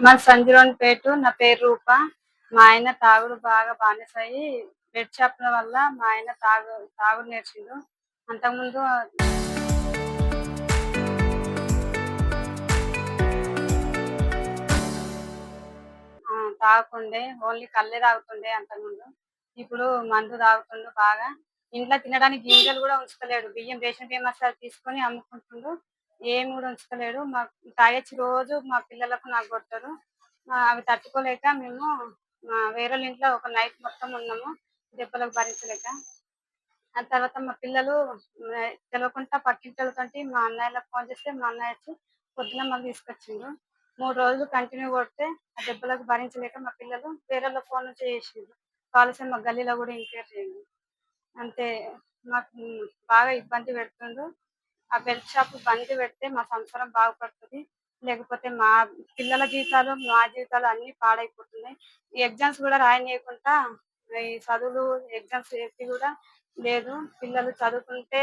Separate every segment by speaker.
Speaker 1: మా సంజీవన్‌పేట. నా పేరు రూప. మా ఆయన తాగుడు బాగా బానిసయ్యి బెడ్ షాపుల వల్ల మా ఆయన తాగుడు నేర్చిండు. అంతకుముందు తాగకుండే. ఓన్లీ కళ్ళే తాగుతుండే అంతకుముందు. ఇప్పుడు మందు తాగుతుండు బాగా. ఇంట్లో తినడానికి గింజలు గూడా ఉంచుతలేడు. రేషన్ బియ్యం మసాలా తీసుకొని అమ్ముకుంటుండు. ఏమి గూడా ఉంచుతలేడు. తాగొచ్చి రోజు మా పిల్లలకు నాకు కొడతారు. అవి తట్టుకోలేక మేము వేరోళ్ళ ఇంట్లో ఒక నైట్ మొత్తం ఉన్నాము. దెబ్బలకు భరించలేక. ఆ తర్వాత మా పిల్లలు తెలవకుండా పక్కింటోళ్ళతోటి మా అన్నయ్యలకు ఫోన్ చేస్తే మా అన్నయ్య వచ్చి పొద్దున మళ్ళీ తీసుకొచ్చిండు. 3 రోజులు కంటిన్యూ కొడితే ఆ దెబ్బలకు భరించలేక మా పిల్లలు వేరోళ్ళ ఫోన్ నుంచి చేసిండ్రు. కాల్ చేసి మా గల్లీలో కూడా ఎంక్వైరీ చేయండి. అంతే మాకు బాగా ఇబ్బంది పెడుతుండు. ఆ బెల్ట్ షాప్ బంద్ పెడితే మా సంసారం బాగుపడుతది. లేకపోతే మా పిల్లల జీవితాలు, మా జీవితాలు అన్నీ పాడైపోతున్నాయి. ఈ ఎగ్జామ్స్ కూడా రాయనీయకుండా ఈ చదువులు, ఎగ్జామ్స్ సేఫ్టీ కూడా లేదు. పిల్లలు చదువుకుంటే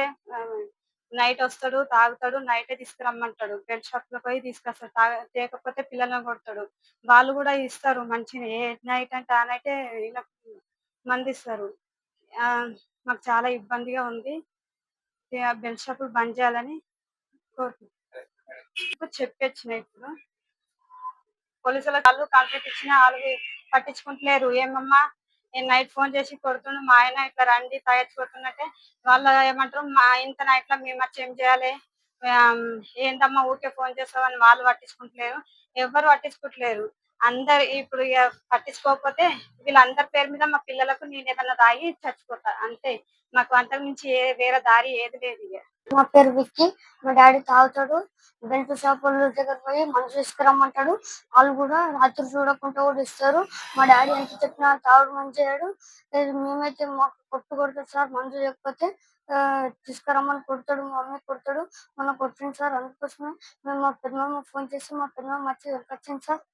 Speaker 1: నైట్ వస్తాడు, తాగుతాడు, నైటే తీసుకురమ్మంటాడు. బెల్ట్ షాప్‌లో పోయి తీసుకొస్తాడు. తేకపోతే పిల్లలని కొడతాడు. వాళ్ళు కూడా ఇస్తారు మంచినే. ఏ నైట్ అంటే ఆ నైటే ఈళ్ళకు మందిస్తారు. మాకు చాలా ఇబ్బందిగా ఉంది. బెల్ట్ షాపులు బంద్ చేయాలని చెప్పొచ్చిన ఇప్పుడు. పోలీసులకు వాళ్ళు కంప్లెయింట్ ఇచ్చినా ఆళ్ళు పట్టించుకుంటలేరు. ఏమమ్మా నేను నైట్ ఫోన్ చేసి కొడుతుండు. మా ఆయన ఇట్లా రండి తాగొచ్చి కొడుతుండంటే వాళ్ళు ఏమంటారు, మా ఇంత నైట్‌లో మేమొచ్చి ఏం చేయాలి? ఆహ్, ఏందమ్మా ఊరికే ఫోన్ చేస్తావని వాళ్ళు పట్టించుకుంటలేరు. ఎవ్వరు పట్టించుకుంటలేరు. ఇప్పుడు పట్టించుకోకపోతే వీళ్ళందరి పేరు మీద మా పిల్లలకు నేనేదన్నా తాగి చచ్చిపోతా అంతే. మాకు అంతకు మించి వేరే దారి ఏది లేదిగ.
Speaker 2: నా పేరు విక్కీ. మా డాడీ తాగుతాడు. బెల్ట్ షాపోళ్ళ దగ్గర పోయి మందు తీసుకురమ్మంటాడు. వాళ్ళు కూడా రాత్రి చూడకుండా కూడా ఇస్తారు. మా డాడీ ఎంత చెప్పినా తాగుడు బంద్ చేయడు. మేమైతే మాకు కొడతాడు సార్ మందు ఇవ్వకపోతే. తీసుకురమ్మని కొడతాడు. మా మమ్మీ కొడతాడు. మొన్న కొట్టిండు సార్. అందుకోసమే మేము మా పెద్దనాన్నకి ఫోన్ చేసి మా పెద్దనాన్న వచ్చి దొరకొచ్చిండు సార్.